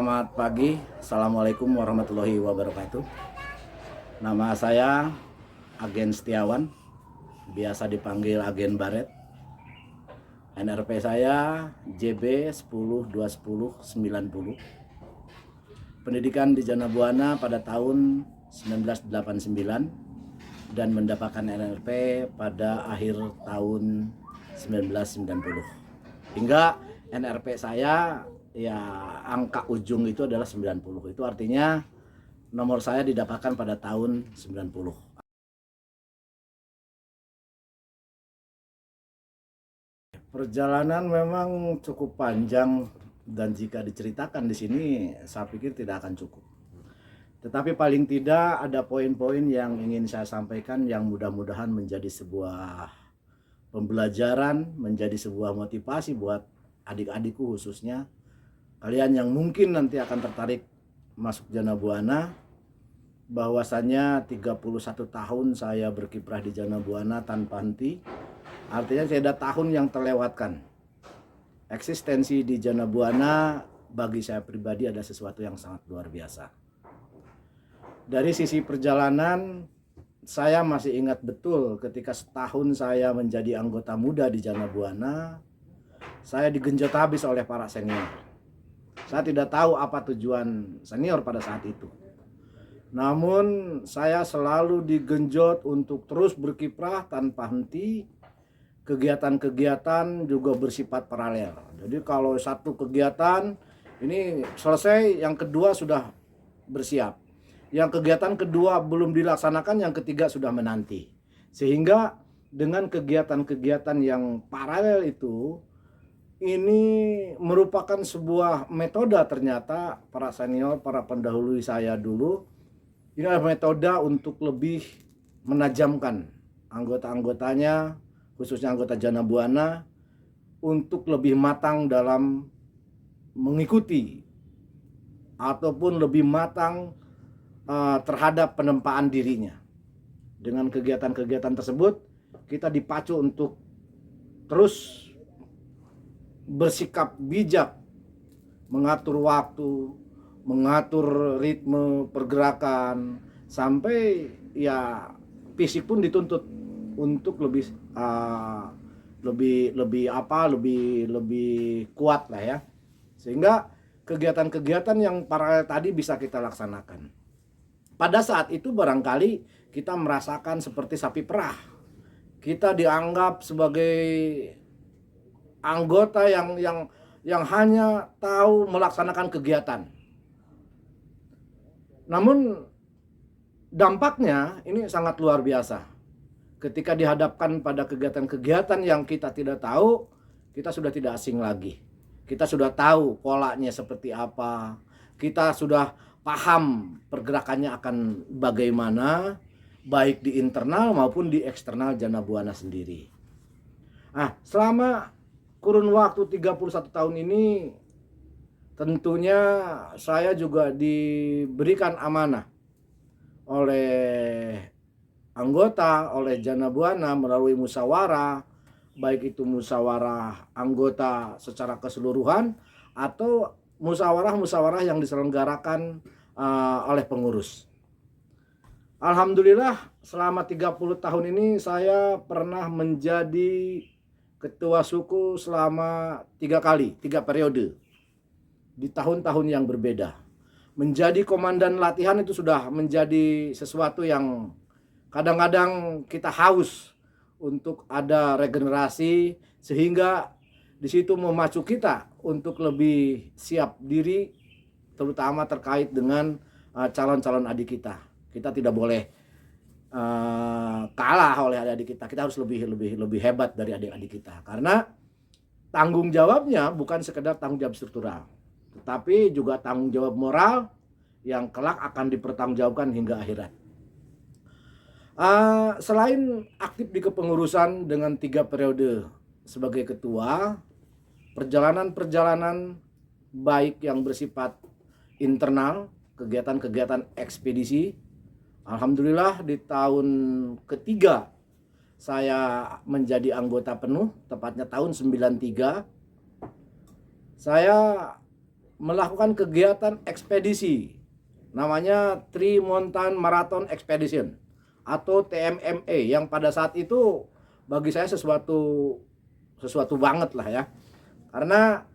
Selamat pagi, Assalamualaikum warahmatullahi wabarakatuh. Nama saya Agen Setiawan, biasa dipanggil Agen Baret. NRP saya JB 10 210 90. Pendidikan di Jana Buana pada tahun 1989 dan mendapatkan NRP pada akhir tahun 1990. Hingga NRP saya ya angka ujung itu adalah 90. Itu artinya nomor saya didapatkan pada tahun 90. Perjalanan memang cukup panjang dan jika diceritakan di sini saya pikir tidak akan cukup. Tetapi paling tidak ada poin-poin yang ingin saya sampaikan yang mudah-mudahan menjadi sebuah pembelajaran, menjadi sebuah motivasi buat adik-adikku khususnya. Kalian yang mungkin nanti akan tertarik masuk Jana Buana, bahwasannya 31 tahun saya berkiprah di Jana Buana tanpa henti. Artinya tidak ada tahun yang terlewatkan. Eksistensi di Jana Buana bagi saya pribadi ada sesuatu yang sangat luar biasa. Dari sisi perjalanan, saya masih ingat betul ketika setahun saya menjadi anggota muda di Jana Buana, saya digenjot habis oleh para senior. Saya tidak tahu apa tujuan senior pada saat itu. Namun saya selalu digenjot untuk terus berkiprah tanpa henti. Kegiatan-kegiatan juga bersifat paralel. Jadi kalau satu kegiatan ini selesai, yang kedua sudah bersiap. Yang kegiatan kedua belum dilaksanakan, yang ketiga sudah menanti. Sehingga dengan kegiatan-kegiatan yang paralel itu, ini merupakan sebuah metode ternyata para senior, para pendahulu saya dulu. Ini adalah metode untuk lebih menajamkan anggota-anggotanya, khususnya anggota Jana Buana, untuk lebih matang dalam mengikuti ataupun lebih matang terhadap penempaan dirinya. Dengan kegiatan-kegiatan tersebut kita dipacu untuk terus bersikap bijak, mengatur waktu, mengatur ritme pergerakan, sampai ya fisik pun dituntut untuk lebih kuat lah ya, sehingga kegiatan-kegiatan yang paralel tadi bisa kita laksanakan. Pada saat itu barangkali kita merasakan seperti sapi perah. Kita dianggap sebagai anggota yang hanya tahu melaksanakan kegiatan. Namun dampaknya ini sangat luar biasa. Ketika dihadapkan pada kegiatan-kegiatan yang kita tidak tahu, kita sudah tidak asing lagi. Kita sudah tahu polanya seperti apa. Kita sudah paham pergerakannya akan bagaimana, baik di internal maupun di eksternal Jana Buana sendiri. Selama kurun waktu 31 tahun ini, tentunya saya juga diberikan amanah oleh anggota, oleh Jana Buana melalui musyawarah, baik itu musyawarah anggota secara keseluruhan atau musyawarah-musyawarah yang diselenggarakan oleh pengurus. Alhamdulillah selama 30 tahun ini saya pernah menjadi ketua suku selama 3 periode di tahun-tahun yang berbeda. Menjadi komandan latihan itu sudah menjadi sesuatu yang kadang-kadang kita haus untuk ada regenerasi, sehingga di situ memacu kita untuk lebih siap diri, terutama terkait dengan calon-calon adik kita. Kita tidak boleh kalah oleh adik-adik kita. Kita harus lebih hebat dari adik-adik kita, karena tanggung jawabnya bukan sekedar tanggung jawab struktural, tetapi juga tanggung jawab moral yang kelak akan dipertanggungjawabkan hingga akhirat. Selain aktif di kepengurusan dengan 3 periode sebagai ketua, perjalanan-perjalanan baik yang bersifat internal, kegiatan-kegiatan ekspedisi, alhamdulillah di tahun ketiga saya menjadi anggota penuh, tepatnya tahun 93, saya melakukan kegiatan ekspedisi. Namanya Three Mountain Marathon Expedition atau TMMA, yang pada saat itu bagi saya sesuatu banget lah ya. Karena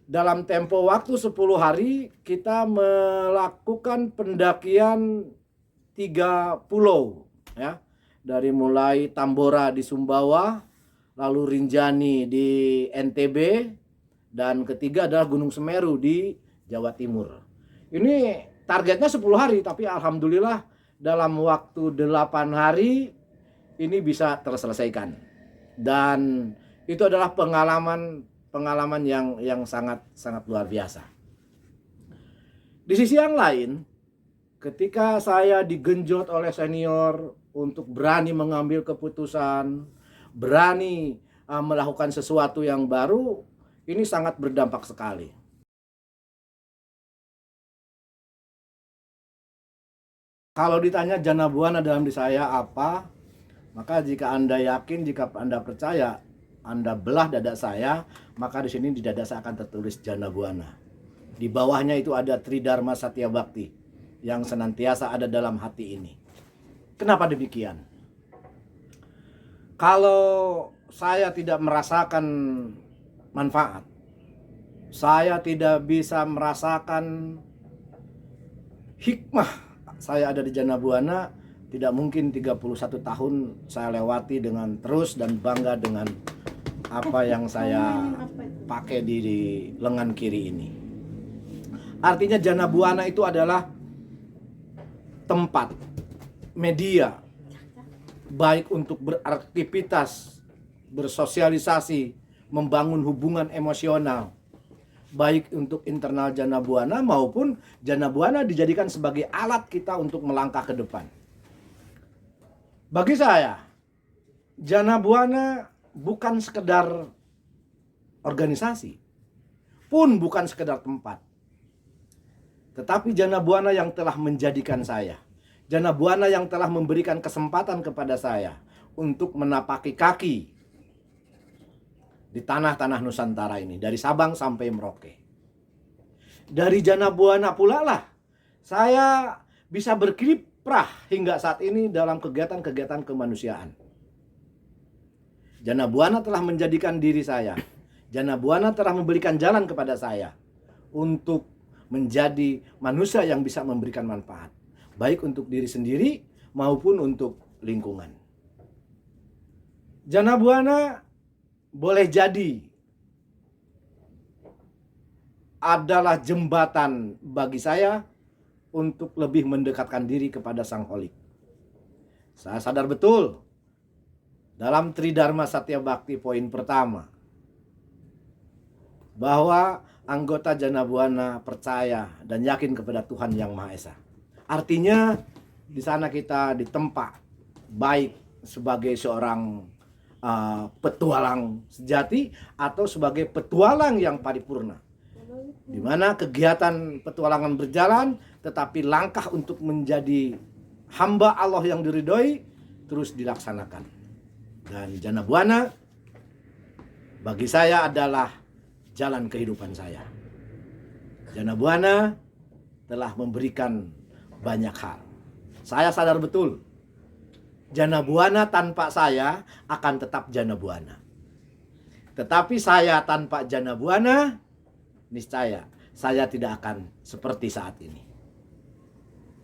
dalam tempo waktu 10 hari kita melakukan pendakian 3 pulau ya. Dari mulai Tambora di Sumbawa, lalu Rinjani di NTB, dan ketiga adalah Gunung Semeru di Jawa Timur. Ini targetnya 10 hari, tapi alhamdulillah dalam waktu 8 hari ini bisa terselesaikan. Dan itu adalah pengalaman yang sangat luar biasa. Di sisi yang lain, ketika saya digenjot oleh senior untuk berani mengambil keputusan, berani melakukan sesuatu yang baru, ini sangat berdampak sekali. Kalau ditanya jana buana dalam diri saya apa, maka jika Anda yakin, jika Anda percaya, Anda belah dada saya, maka di sini di dada saya akan tertulis jana buana. Di bawahnya itu ada Tridharma Satya Bhakti yang senantiasa ada dalam hati ini. Kenapa demikian? Kalau saya tidak merasakan manfaat, saya tidak bisa merasakan hikmah saya ada di Jana Buana, tidak mungkin 31 tahun saya lewati dengan terus dan bangga dengan apa yang saya pakai di lengan kiri ini. Artinya Jana Buana itu adalah tempat, media, baik untuk beraktivitas, bersosialisasi, membangun hubungan emosional, baik untuk internal Jana Buana maupun Jana Buana dijadikan sebagai alat kita untuk melangkah ke depan. Bagi saya, Jana Buana bukan sekedar organisasi, pun bukan sekedar tempat, tetapi Jana Buana yang telah menjadikan saya, Jana Buana yang telah memberikan kesempatan kepada saya untuk menapaki kaki di tanah-tanah Nusantara ini, dari Sabang sampai Merauke. Dari Jana Buana pula lah saya bisa berkiprah hingga saat ini dalam kegiatan-kegiatan kemanusiaan. Jana Buana telah menjadikan diri saya, Jana Buana telah memberikan jalan kepada saya untuk menjadi manusia yang bisa memberikan manfaat, baik untuk diri sendiri maupun untuk lingkungan. Jana Buana boleh jadi adalah jembatan bagi saya untuk lebih mendekatkan diri kepada Sang Holik. Saya sadar betul dalam Tridharma Satya Bhakti poin pertama bahwa anggota Jana Buana percaya dan yakin kepada Tuhan Yang Maha Esa. Artinya di sana kita ditempa baik sebagai seorang petualang sejati atau sebagai petualang yang paripurna, di mana kegiatan petualangan berjalan, tetapi langkah untuk menjadi hamba Allah yang diridhoi terus dilaksanakan. Dan Jana Buana bagi saya adalah jalan kehidupan saya. Jana Buana telah memberikan banyak hal. Saya sadar betul Jana Buana tanpa saya akan tetap Jana Buana. Tetapi saya tanpa Jana Buana, niscaya saya tidak akan seperti saat ini.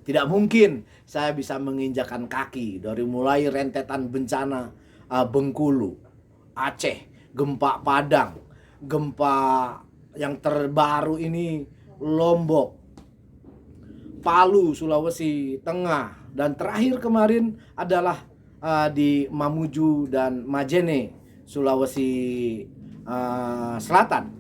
Tidak mungkin saya bisa menginjakan kaki dari mulai rentetan bencana Bengkulu, Aceh, gempa Padang, gempa yang terbaru ini Lombok, Palu, Sulawesi Tengah, dan terakhir kemarin adalah di Mamuju dan Majene, Sulawesi Selatan.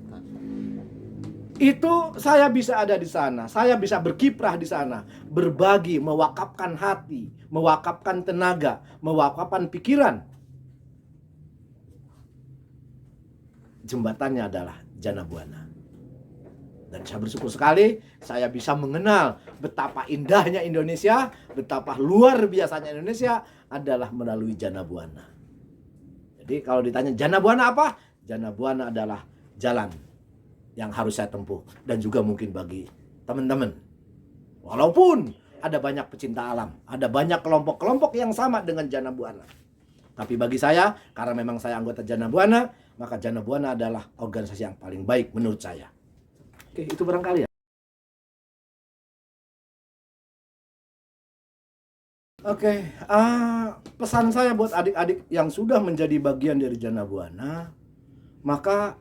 Itu saya bisa ada di sana, saya bisa berkiprah di sana, berbagi, mewakafkan hati, mewakafkan tenaga, mewakafkan pikiran. Jembatannya adalah Jana Buana. Dan saya bersyukur sekali saya bisa mengenal betapa indahnya Indonesia, betapa luar biasanya Indonesia adalah melalui Jana Buana. Jadi kalau ditanya Jana Buana apa? Jana Buana adalah jalan yang harus saya tempuh, dan juga mungkin bagi teman-teman. Walaupun ada banyak pecinta alam, ada banyak kelompok-kelompok yang sama dengan Jana Buana. Tapi bagi saya, karena memang saya anggota Jana Buana, maka Jana Buana adalah organisasi yang paling baik menurut saya. Oke, itu barangkali ya. Oke, pesan saya buat adik-adik yang sudah menjadi bagian dari Jana Buana, maka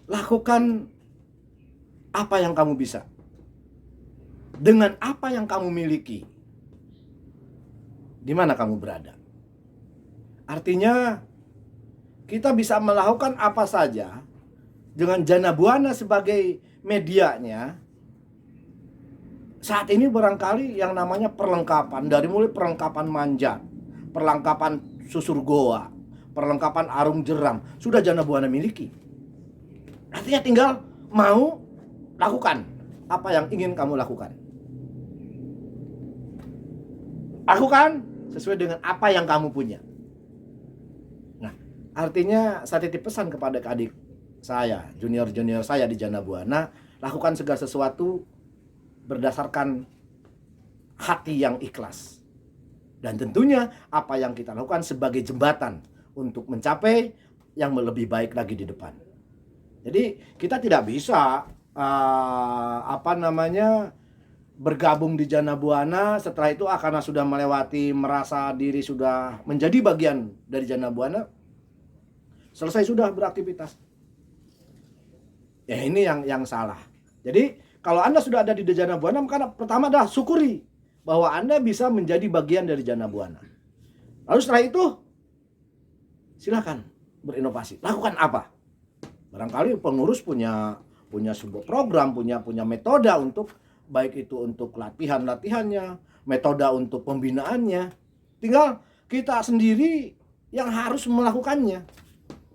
lakukan apa yang kamu bisa dengan apa yang kamu miliki, di mana kamu berada. Artinya kita bisa melakukan apa saja dengan Jana Buana sebagai medianya. Saat ini barangkali yang namanya perlengkapan, dari mulai perlengkapan manjat, perlengkapan susur goa, perlengkapan arung jeram, sudah Jana Buana miliki. Artinya tinggal mau lakukan apa yang ingin kamu lakukan. Lakukan sesuai dengan apa yang kamu punya. Nah, artinya saya titip pesan kepada adik saya, junior-junior saya di Jana Buana, lakukan segala sesuatu berdasarkan hati yang ikhlas. Dan tentunya apa yang kita lakukan sebagai jembatan untuk mencapai yang lebih baik lagi di depan. Jadi kita tidak bisa bergabung di Jana Buana, setelah itu karena sudah melewati, merasa diri sudah menjadi bagian dari Jana Buana, selesai sudah beraktivitas. Ya ini yang salah. Jadi kalau Anda sudah ada di Jana Buana, maka pertama adalah syukuri bahwa Anda bisa menjadi bagian dari Jana Buana. Lalu setelah itu, silakan berinovasi. Lakukan apa? Barangkali pengurus punya sebuah program, punya metode untuk, baik itu untuk latihannya, metode untuk pembinaannya. Tinggal kita sendiri yang harus melakukannya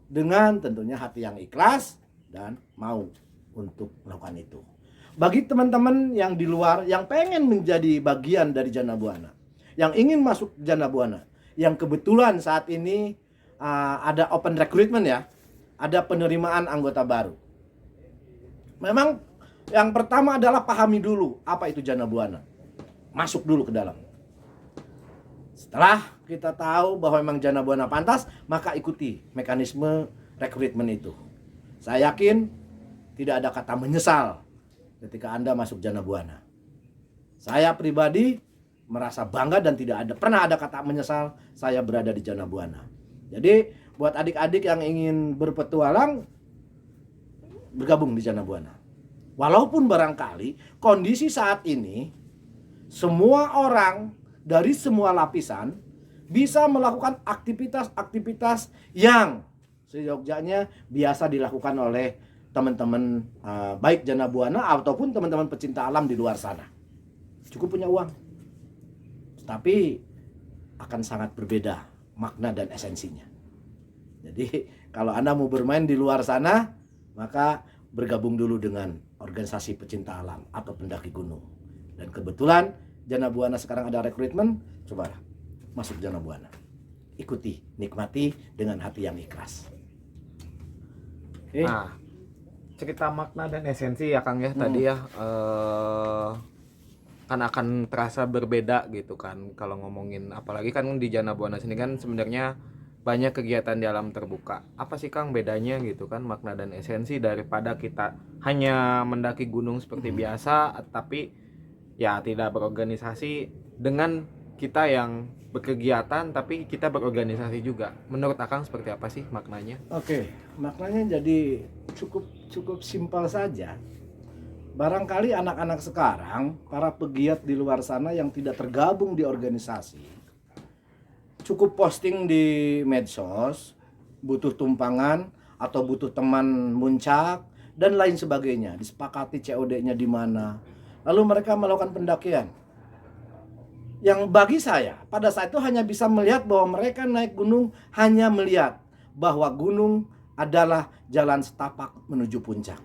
dengan tentunya hati yang ikhlas dan mau untuk melakukan itu. Bagi teman-teman yang di luar yang pengen menjadi bagian dari Jana Buana, yang ingin masuk Jana Buana, yang kebetulan saat ini ada open recruitment ya, ada penerimaan anggota baru. Memang yang pertama adalah pahami dulu apa itu Jana Buana. Masuk dulu ke dalam. Setelah kita tahu bahwa memang Jana Buana pantas, maka ikuti mekanisme rekrutmen itu. Saya yakin tidak ada kata menyesal ketika Anda masuk Jana Buana. Saya pribadi merasa bangga dan pernah ada kata menyesal saya berada di Jana Buana. Jadi buat adik-adik yang ingin berpetualang, bergabung di Jana Buana. Walaupun barangkali kondisi saat ini semua orang dari semua lapisan bisa melakukan aktivitas-aktivitas yang seyogyanya biasa dilakukan oleh teman-teman baik Jana Buana ataupun teman-teman pecinta alam di luar sana. Cukup punya uang, tapi akan sangat berbeda makna dan esensinya. Jadi kalau Anda mau bermain di luar sana, maka bergabung dulu dengan organisasi pecinta alam atau pendaki gunung. Dan kebetulan Jana Buana sekarang ada rekrutmen, cobalah masuk Jana Buana. Ikuti, nikmati dengan hati yang ikhlas. Nah, cerita makna dan esensi ya Kang ya tadi ya, kan akan terasa berbeda gitu kan kalau ngomongin, apalagi kan di Jana Buana sini kan sebenarnya banyak kegiatan di alam terbuka. Apa sih Kang bedanya gitu kan makna dan esensi daripada kita hanya mendaki gunung seperti biasa tapi ya tidak berorganisasi, dengan kita yang berkegiatan tapi kita berorganisasi juga. Menurut Akang seperti apa sih maknanya? Oke, maknanya jadi cukup simpel saja. Barangkali anak-anak sekarang, para pegiat di luar sana yang tidak tergabung di organisasi, cukup posting di medsos, butuh tumpangan atau butuh teman muncak dan lain sebagainya, disepakati COD-nya di mana. Lalu mereka melakukan pendakian. Yang bagi saya pada saat itu hanya bisa melihat bahwa mereka naik gunung, hanya melihat bahwa gunung adalah jalan setapak menuju puncak.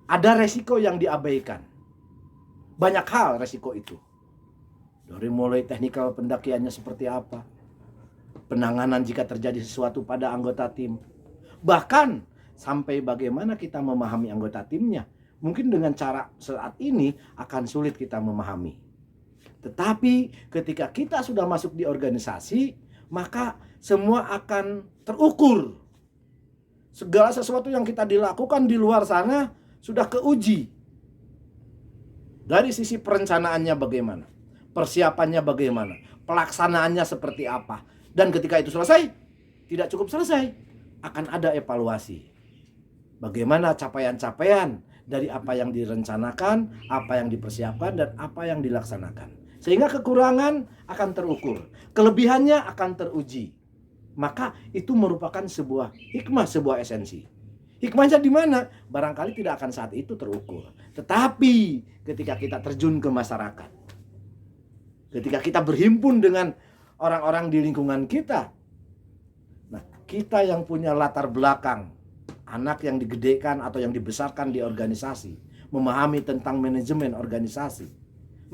Ada resiko yang diabaikan. Banyak hal resiko itu. Dari mulai teknikal pendakiannya seperti apa, penanganan jika terjadi sesuatu pada anggota tim, bahkan sampai bagaimana kita memahami anggota timnya. Mungkin dengan cara saat ini akan sulit kita memahami. Tetapi ketika kita sudah masuk di organisasi, maka semua akan terukur. Segala sesuatu yang kita dilakukan di luar sana sudah keuji. Dari sisi perencanaannya bagaimana, persiapannya bagaimana, pelaksanaannya seperti apa. Dan ketika itu selesai, tidak cukup selesai, akan ada evaluasi. Bagaimana capaian-capaian dari apa yang direncanakan, apa yang dipersiapkan, dan apa yang dilaksanakan. Sehingga kekurangan akan terukur, kelebihannya akan teruji. Maka itu merupakan sebuah hikmah, sebuah esensi. Hikmahnya di mana? Barangkali tidak akan saat itu terukur. Tetapi ketika kita terjun ke masyarakat, ketika kita berhimpun dengan orang-orang di lingkungan kita, nah kita yang punya latar belakang, anak yang digedekan atau yang dibesarkan di organisasi, memahami tentang manajemen organisasi,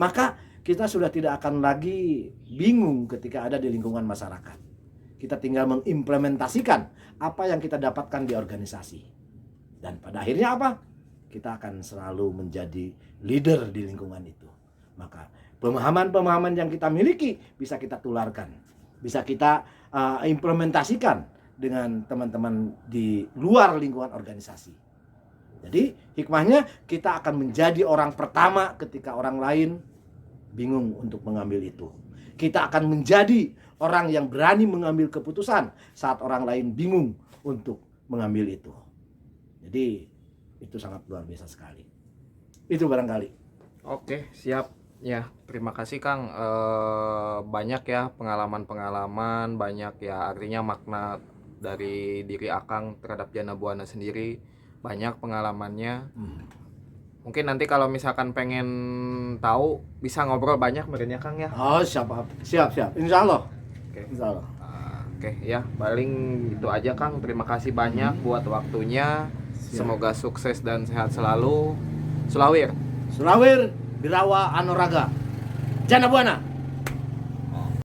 maka kita sudah tidak akan lagi bingung ketika ada di lingkungan masyarakat. Kita tinggal mengimplementasikan apa yang kita dapatkan di organisasi. Dan pada akhirnya apa? Kita akan selalu menjadi leader di lingkungan itu. Maka pemahaman-pemahaman yang kita miliki bisa kita tularkan, bisa kita implementasikan dengan teman-teman di luar lingkungan organisasi. Jadi hikmahnya kita akan menjadi orang pertama ketika orang lain bingung untuk mengambil itu. Kita akan menjadi orang yang berani mengambil keputusan saat orang lain bingung untuk mengambil itu. Jadi itu sangat luar biasa sekali. Itu barangkali. Oke, siap. Ya, terima kasih Kang. Banyak ya pengalaman-pengalaman, banyak ya artinya makna dari diri Akang terhadap Jana Buana sendiri. Banyak pengalamannya. Mungkin nanti kalau misalkan pengen tahu bisa ngobrol banyak meureunnya Kang ya. Oh, siap. Insya Allah. Oke. Insya Allah. Oke ya, paling itu aja Kang. Terima kasih banyak buat waktunya. Semoga sukses dan sehat selalu. Sulawir. Sulawir, Birawa, Anoraga, Jana Buana.